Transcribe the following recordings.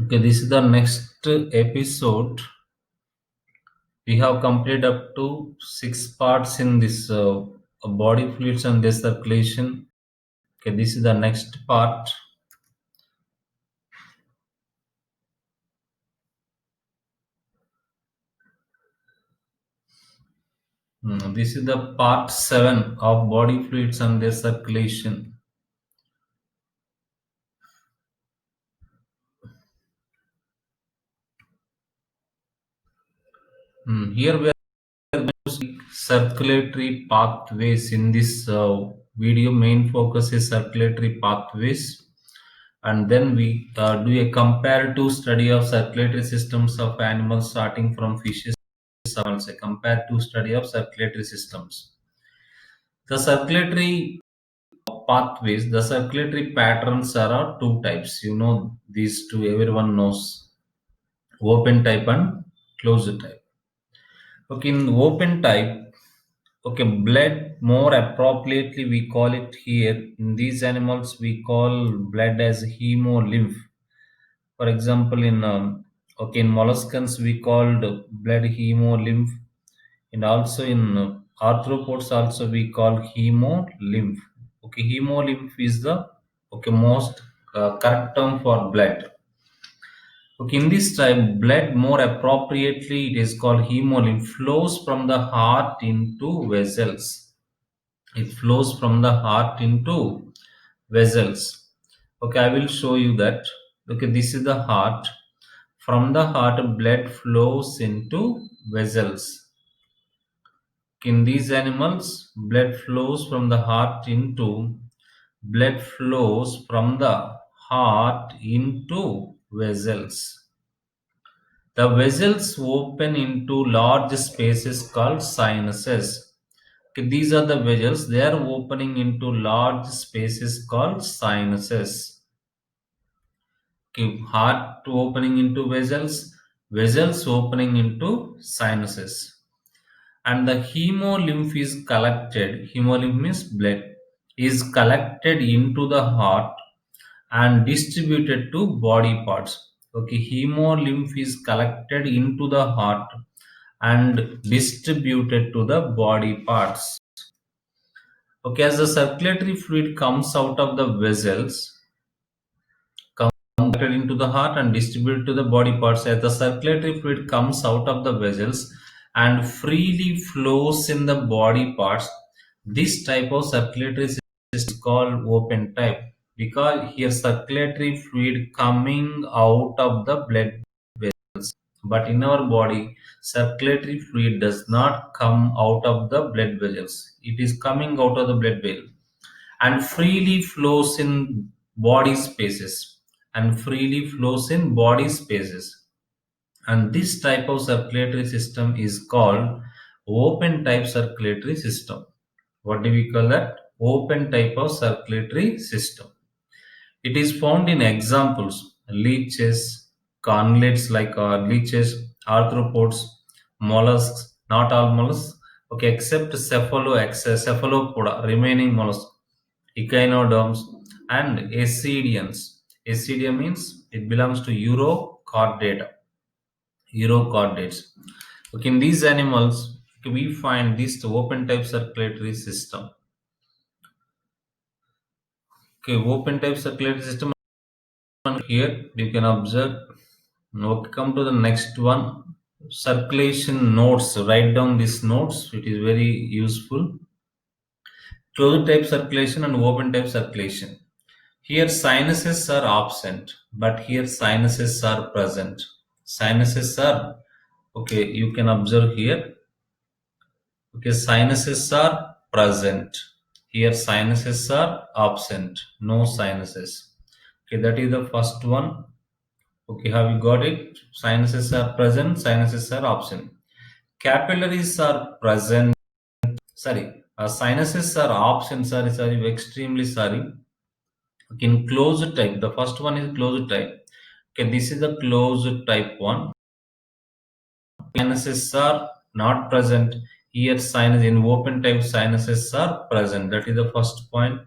Okay, this is the next episode. We have completed up to 6 parts in this body fluids and their circulation. Okay, this is the next part. This is the part 7 of body fluids and their circulation. Here we are going to see circulatory pathways in this video. Main focus is circulatory pathways, and then we do a comparative study of circulatory systems of animals starting from fishes. Also a comparative study of circulatory systems. The circulatory pathways, the circulatory patterns are two types. You know these two, everyone knows: open type and closed type. Okay, in open type, okay, blood more appropriately we call it here. In these animals, we call blood as hemolymph. For example, in molluscans we called blood hemolymph, and also in arthropods also we call hemolymph. Okay, hemolymph is the most correct term for blood. Okay, in this type, blood more appropriately it is called hemolymph flows from the heart into vessels. It flows from the heart into vessels. Okay, I will show you that. Okay, this is the heart. From the heart, blood flows into vessels. In these animals, blood flows from the heart into vessels. The vessels open into large spaces called sinuses. Okay, these are the vessels. They are opening into large spaces called sinuses. Okay, heart opening into vessels, vessels opening into sinuses. And the hemolymph is collected. Hemolymph means blood is collected into the heart and distributed to body parts. Okay, hemolymph is collected into the heart and distributed to the body parts. Okay, as the circulatory fluid comes out of the vessels, collected into the heart and distributed to the body parts, as the circulatory fluid comes out of the vessels and freely flows in the body parts, this type of circulatory system is called open type, because here circulatory fluid coming out of the blood vessels. But in our body, circulatory fluid does not come out of the blood vessels. It is coming out of the blood vessel and freely flows in body spaces and this type of circulatory system is called open type circulatory system. What do we call that? Open type of circulatory system. It is found in examples: leeches, cornlets like leeches, arthropods, mollusks, not all mollusks, okay, except cephalopoda, remaining mollusks, echinoderms, and ascidians. Ascidia means it belongs to Urochordates. Okay, in these animals, we find this open type circulatory system. Okay, open type circulatory system. Here you can observe. Okay, come to the next one. Circulation notes. Write down these notes. It is very useful. Closed type circulation and open type circulation. Here sinuses are absent, but here sinuses are present. Sinuses are, okay, you can observe here. Okay, sinuses are present. Here sinuses are absent. No sinuses. Okay, that is the first one. Okay, have you got it? Sinuses are present, sinuses are absent. Capillaries are present. Sorry, sinuses are absent. Sorry, extremely sorry. Okay, in closed type, the first one is closed type. Okay, this is the closed type one. Sinuses are not present. Here, sinus in open type sinuses are present. That is the first point.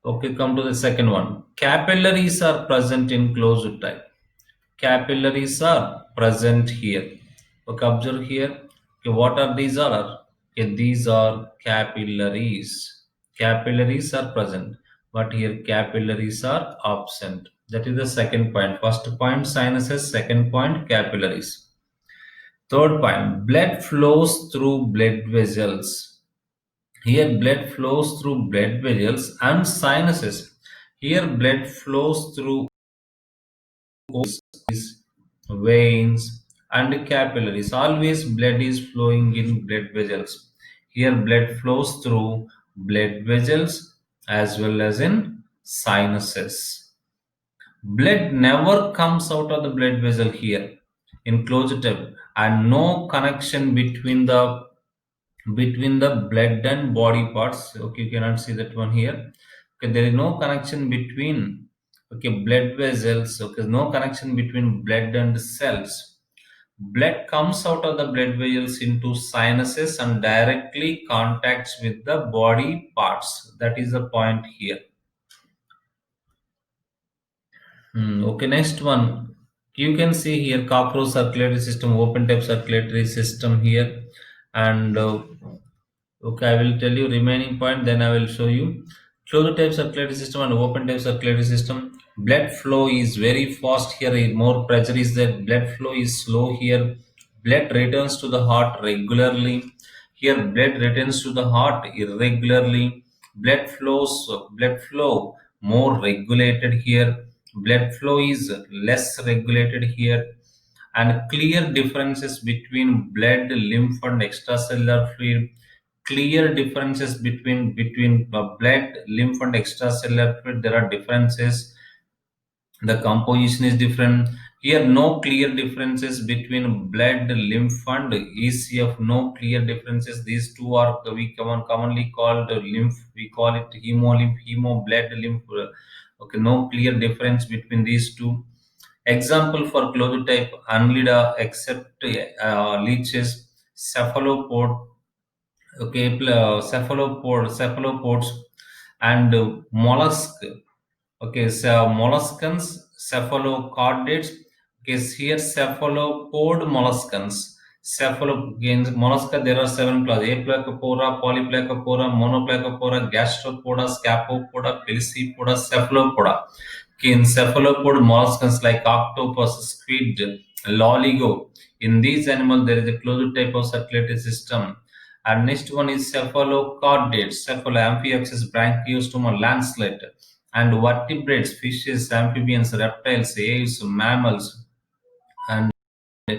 Okay, come to the second one. Capillaries are present in closed type. Capillaries are present here. Okay, observe here. Okay, what are these are? Okay, these are capillaries. Capillaries are present, but here capillaries are absent. That is the second point. First point sinuses, second point capillaries. Third point, blood flows through blood vessels. Here blood flows through blood vessels and sinuses. Here blood flows through veins and capillaries. Always blood is flowing in blood vessels. Here blood flows through blood vessels as well as in sinuses. Blood never comes out of the blood vessel here in closed tube, and no connection between the blood and body parts. Okay, you cannot see that one here. Okay, there is no connection between, okay, blood vessels. Okay, no connection between blood and cells. Blood comes out of the blood vessels into sinuses and directly contacts with the body parts. That is the point here. Okay, next one. You can see here cockroach circulatory system, open type circulatory system here, and okay, I will tell you remaining point, then I will show you. Closed type circulatory system and open type circulatory system. Blood flow is very fast here. More pressure is there. Blood flow is slow here. Blood returns to the heart regularly. Here, blood returns to the heart irregularly. Blood flow more regulated here. Blood flow is less regulated here, and clear differences between blood, lymph, and extracellular fluid. Clear differences between blood, lymph, and extracellular fluid. There are differences. The composition is different. Here, no clear differences between blood, lymph, and ECF. No clear differences. These two are we commonly called lymph. We call it hemolymph, hemo, blood, lymph. Okay, no clear difference between these two. Example for closed type Annelida except leeches, cephalopod, okay, cephalopods, and mollusk. Okay, so molluscans, cephalochordates. Okay, here cephalopod molluscans. Mollusca, there are seven class: Aplacophora, Polyplacophora, Monoplacophora, Gastropoda, Scapopoda, Pelicipoda, Cephalopoda. Okay, in cephalopod molluscans like octopus, squid, loligo. In these animals, there is a closed type of circulatory system. And next one is cephalochordates, Cephalamphiaxis, Branchiostoma, lancelet, and vertebrates, fishes, amphibians, reptiles, aves, mammals, and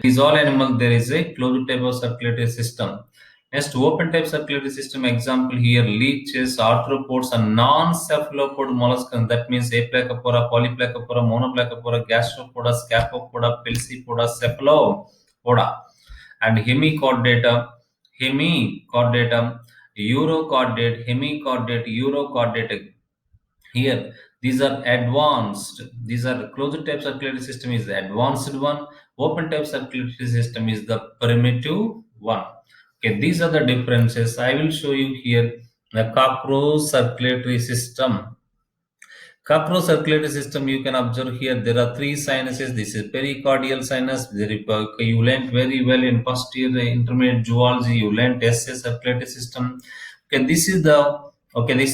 these all animals there is a closed type of circulatory system. Next, open type circulatory system example here: leeches, arthropods, and non-cephalopod molluscs. That means Aplacophora, Polyplacophora, Monoplacophora, Gastropoda, Scapopoda, Pelicipoda, Cephalopoda, and hemichordata, urochordate. Here, these are advanced. These are closed type circulatory system is the advanced one. Open type circulatory system is the primitive one. Okay, these are the differences. I will show you here the cockroach circulatory system. Cockroach circulatory system, you can observe here there are three sinuses. This is pericardial sinus. You learned very well in first year intermediate zoology. You learned SA circulatory system. Okay, this is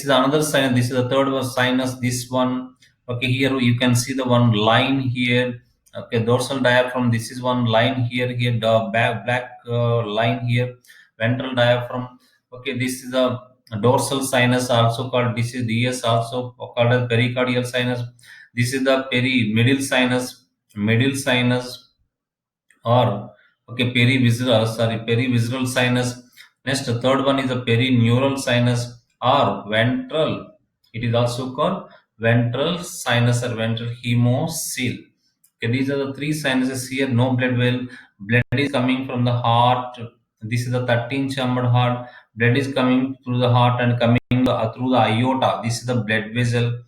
another sinus. This is the third one sinus. This one. Okay, here you can see the one line here. Okay, dorsal diaphragm. This is one line here. Here the black line here. Ventral diaphragm. Okay, this is the dorsal sinus, also called, this is DS, also called as pericardial sinus. This is the middle sinus, or okay, perivisceral sinus. Next, the third one is the perineural sinus or ventral. It is also called ventral sinus or ventral hemocoel. Okay, these are the three sinuses here. No blood well. Blood is coming from the heart. This is the 13 chambered heart. Blood is coming through the heart and coming through the aorta. This is the blood vessel.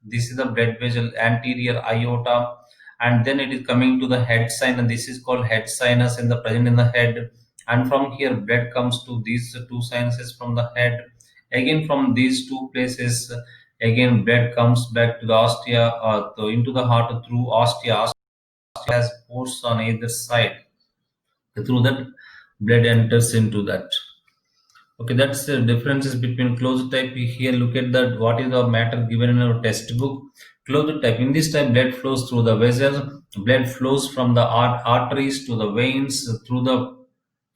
This is the blood vessel, anterior aorta, and then it is coming to the head sinus. This is called head sinus and the present in the head. And from here, blood comes to these two sinuses from the head. Again, from these two places, Again, blood comes back to the ostia, into the heart through ostia. Ostia has pores on either side. Through that, blood enters into that. Okay, that's the differences between closed type. Here, look at that. What is the matter given in our textbook? Closed type. In this type, blood flows through the vessels. Blood flows from the arteries to the veins through the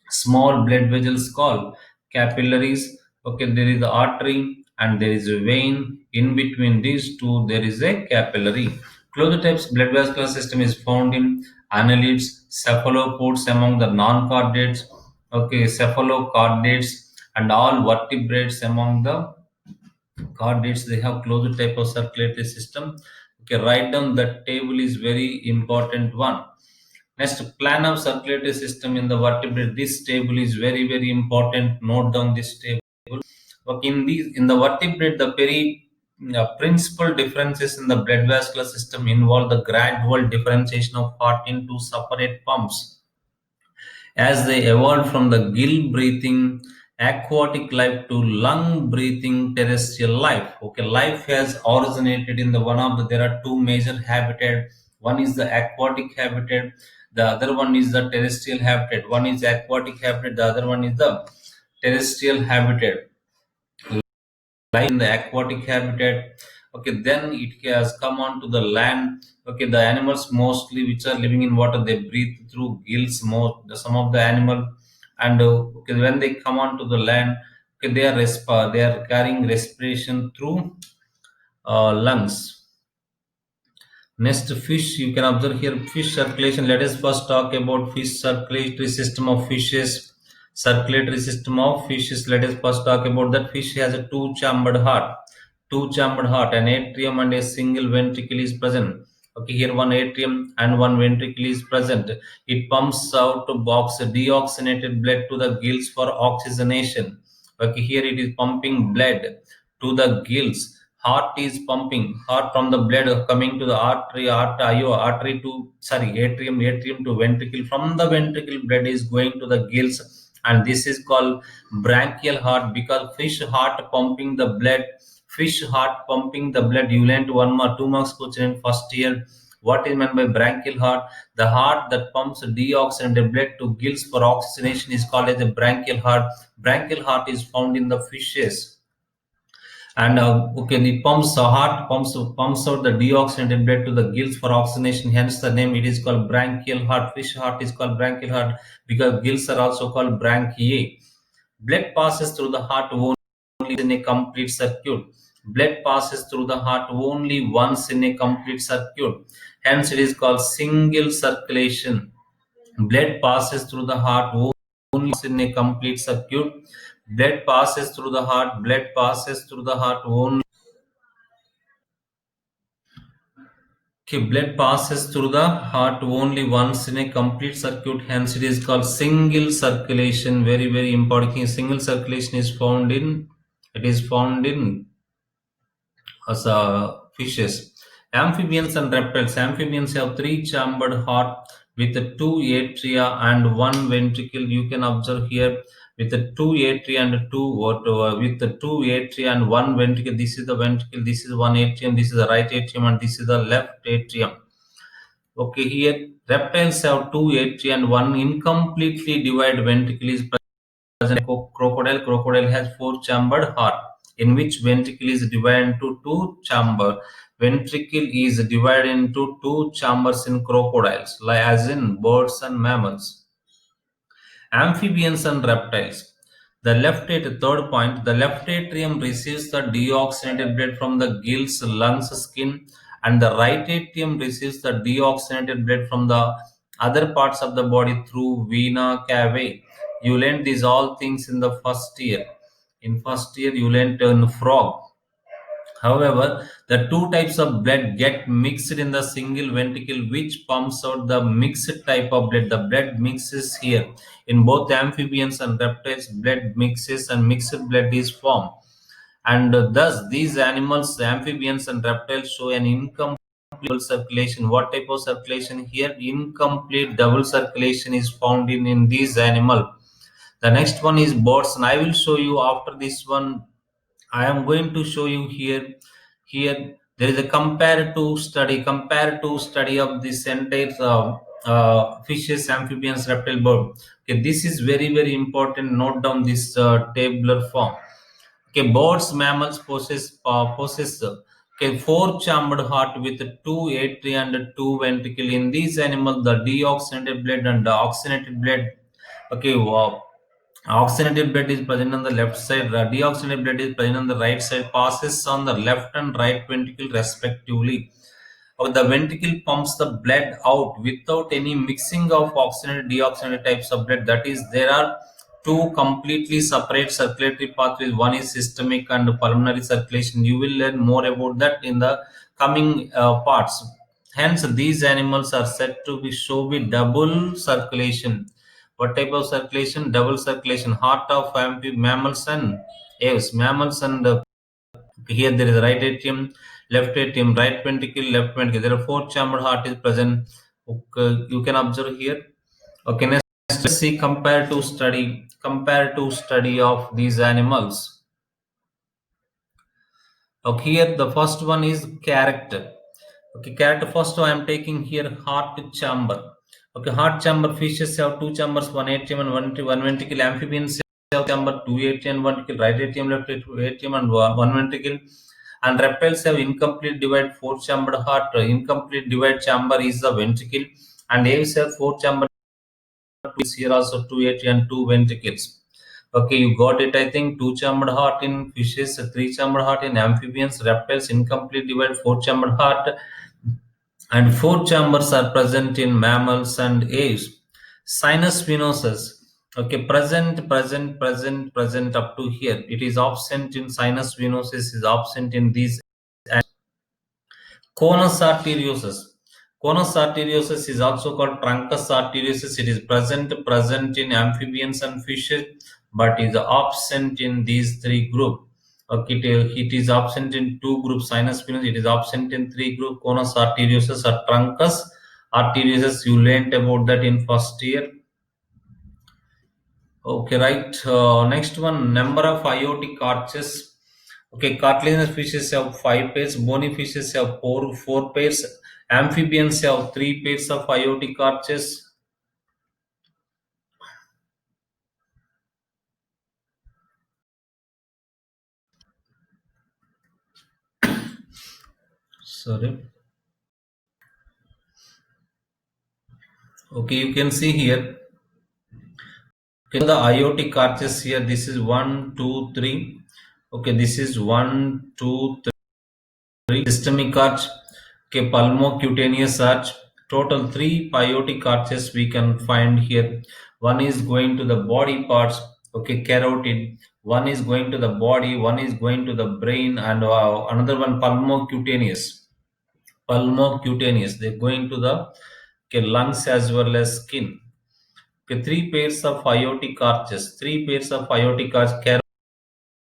small blood vessels called capillaries. Okay, there is the artery and there is a vein. In between these two, there is a capillary. Closed types blood vascular system is found in annelids, cephalopods among the non-chordates. Okay, cephalochordates and all vertebrates among the chordates. They have closed type of circulatory system. Okay, write down that table is very important one. Next, plan of circulatory system in the vertebrate. This table is very, very important. Note down this table. Okay, in the vertebrate, the principal differences in the blood vascular system involve the gradual differentiation of heart into separate pumps as they evolved from the gill breathing aquatic life to lung breathing terrestrial life. Okay, life has originated in the one of the, there are two major habitat. One is the aquatic habitat, the other one is the terrestrial habitat. One is aquatic habitat, the other one is the terrestrial habitat. Life in the aquatic habitat. Okay, then it has come on to the land. Okay, the animals mostly which are living in water, they breathe through gills more, some of the animal. And okay, when they come on to the land, okay, they are carrying respiration through lungs. Next, fish. You can observe here fish circulation. Let us first talk about fish circulatory system of fishes. Circulatory system of fishes. Let us first talk about that. Fish has a two-chambered heart. Two-chambered heart, an atrium and a single ventricle is present. Okay, here one atrium and one ventricle is present. It pumps out box deoxygenated blood to the gills for oxygenation. Okay, here it is pumping blood to the gills. Heart is pumping heart from the blood coming to the artery to atrium to ventricle. From the ventricle, blood is going to the gills, and this is called branchial heart because fish heart pumping the blood. You learned 1 mark 2 marks question in first year. What is meant by branchial heart? The heart that pumps deoxygenated blood to gills for oxygenation is called as a branchial heart. Branchial heart is found in the fishes. And okay, the heart pumps out the deoxygenated blood to the gills for oxygenation. Hence the name, it is called branchial heart. Fish heart is called branchial heart because gills are also called branchiae. Blood passes through the heart only in a complete circuit. Blood passes through the heart only once in a complete circuit. Hence it is called single circulation. Blood passes through the heart only once in a complete circuit. Blood passes through the heart. Blood passes through the heart only. Okay, blood passes through the heart only once in a complete circuit. Hence, it is called single circulation. Very, very important. Single circulation is found in. It is found in as fishes. Amphibians and reptiles. Amphibians have three-chambered heart with two atria and one ventricle. You can observe here with the two atria and with the two atria and one ventricle. This is the ventricle. This is one atrium. This is the right atrium, and this is the left atrium. Okay, here reptiles have two atria and one incompletely divided ventricle is present. Crocodile has four-chambered heart, in which ventricle is divided into two chamber. Ventricle is divided into two chambers in crocodiles, like as in birds and mammals. Amphibians and reptiles. Third point, the left atrium receives the deoxygenated blood from the gills, lungs, skin, and the right atrium receives the deoxygenated blood from the other parts of the body through vena cava. You learned these all things in the first year. In first year, you learned frog. However, the two types of blood get mixed in the single ventricle, which pumps out the mixed type of blood. The blood mixes here. In both amphibians and reptiles, blood mixes and mixed blood is formed. And thus, these animals, amphibians and reptiles, show an incomplete double circulation. What type of circulation here? Incomplete double circulation is found in these animal. The next one is birds, and I will show you after this one. I am going to show you here Here there is a comparative study of this entire fishes, amphibians, reptile, bird. Okay, this is very important. Note down this tabular form. Okay, birds, mammals possess okay, four-chambered heart with two atria and two ventricle. In these animals, the deoxygenated blood and the oxygenated blood. Okay, wow. Oxygenated blood is present on the left side. Deoxygenated blood is present on the right side. Passes on the left and right ventricle respectively. The ventricle pumps the blood out without any mixing of oxygenated deoxygenated types of blood. That is, there are two completely separate circulatory pathways. One is systemic and pulmonary circulation. You will learn more about that in the coming parts. Hence, these animals are said to be show be double circulation. What type of circulation? Double circulation. Heart of mammals and aves. Mammals and here there is a right atrium, left atrium, right ventricle, left ventricle. There are four chambered heart is present. Okay, you can observe here. Okay, next let's see comparative study of these animals. Okay, here the first one is character. Okay, character first I am taking here heart chamber. Okay, heart chamber fishes have two chambers, one atrium and one ventricle. Amphibians have chamber, two atrium and one ventricle, right atrium, left atrium and one ventricle. And reptiles have incomplete divide four chambered heart. Incomplete divide chamber is the ventricle. And aves have four chambered is here also two atria and two ventricles. Okay, you got it. I think two chambered heart in fishes, three chambered heart in amphibians, reptiles, incomplete divide, four chambered heart, and four chambers are present in mammals and aves. Sinus venosus. Okay, present up to here. It is absent in sinus venosus, is absent in these. Conus arteriosus. Conus arteriosus is also called truncus arteriosus. It is present in amphibians and fishes, but is absent in these three groups. Okay, it is absent in two groups. Sinus venous. It is absent in three groups. Conus arteriosus or truncus arteriosus. You learnt about that in first year. Okay, right. Next one, number of aortic arches. Okay, cartilaginous fishes have 5 pairs, bony fishes have four pairs, amphibians have 3 pairs of aortic arches. Sorry. Okay, you can see here. Okay, the aortic arches here. This is 1, 2, 3. Okay, this is 1, 2, 3. Systemic arch. Okay, pulmocutaneous arch. Total 3 aortic arches we can find here. One is going to the body parts. Okay, carotid. One is going to the body. One is going to the brain, and another one pulmocutaneous. Pulmocutaneous. They're going to the lungs as well as skin. Okay, 3 pairs of aortic arches. 3 pairs of aortic arch.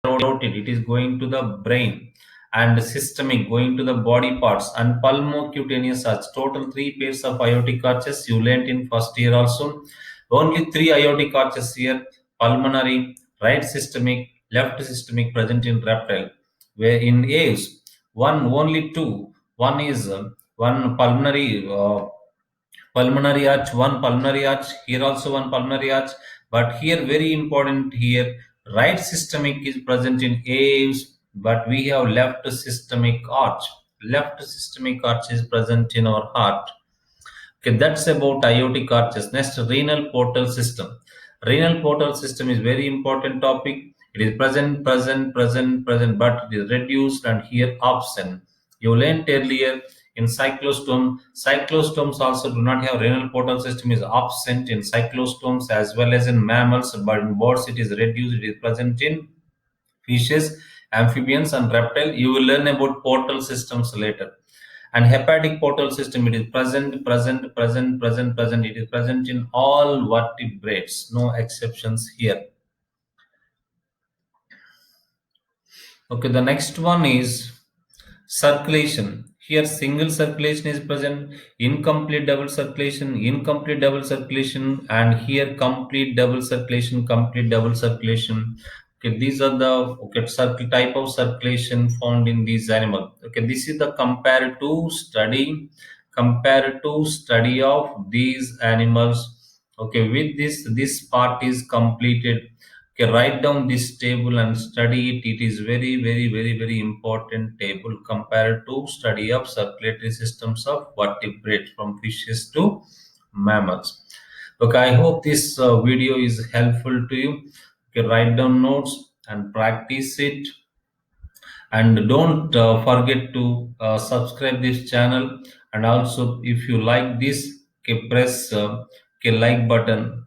Carotid. It is going to the brain, and systemic going to the body parts, and pulmocutaneous arch. Total 3 pairs of aortic arches you learnt in first year also. Only 3 aortic arches here: pulmonary, right systemic, left systemic present in reptile. Where in aves, only 2. One is one pulmonary arch, one pulmonary arch. Here also one pulmonary arch, but here very important here, right systemic is present in aves, but we have left systemic arch. Left systemic arch is present in our heart. Okay, that's about aortic arches. Next, renal portal system. Renal portal system is very important topic. It is present, but it is reduced and here absent. You learned earlier in cyclostome. Cyclostomes also do not have renal portal system, is absent in cyclostomes as well as in mammals, but in birds it is reduced. It is present in fishes, amphibians, and reptile. You will learn about portal systems later. And hepatic portal system, it is present. It is present in all vertebrates, no exceptions here. Okay, the next one is circulation. Here single circulation is present, incomplete double circulation, and here complete double circulation. Okay, these are the type of circulation found in these animals. Okay, this is the comparative study of these animals. Okay, with this part is completed. Okay, write down this table and study it. It is very important table. Comparative study of circulatory systems of vertebrates from fishes to mammals. Okay, I hope this video is helpful to you. Okay, write down notes and practice it. And don't forget to subscribe this channel. And also, if you like this, okay, press like button.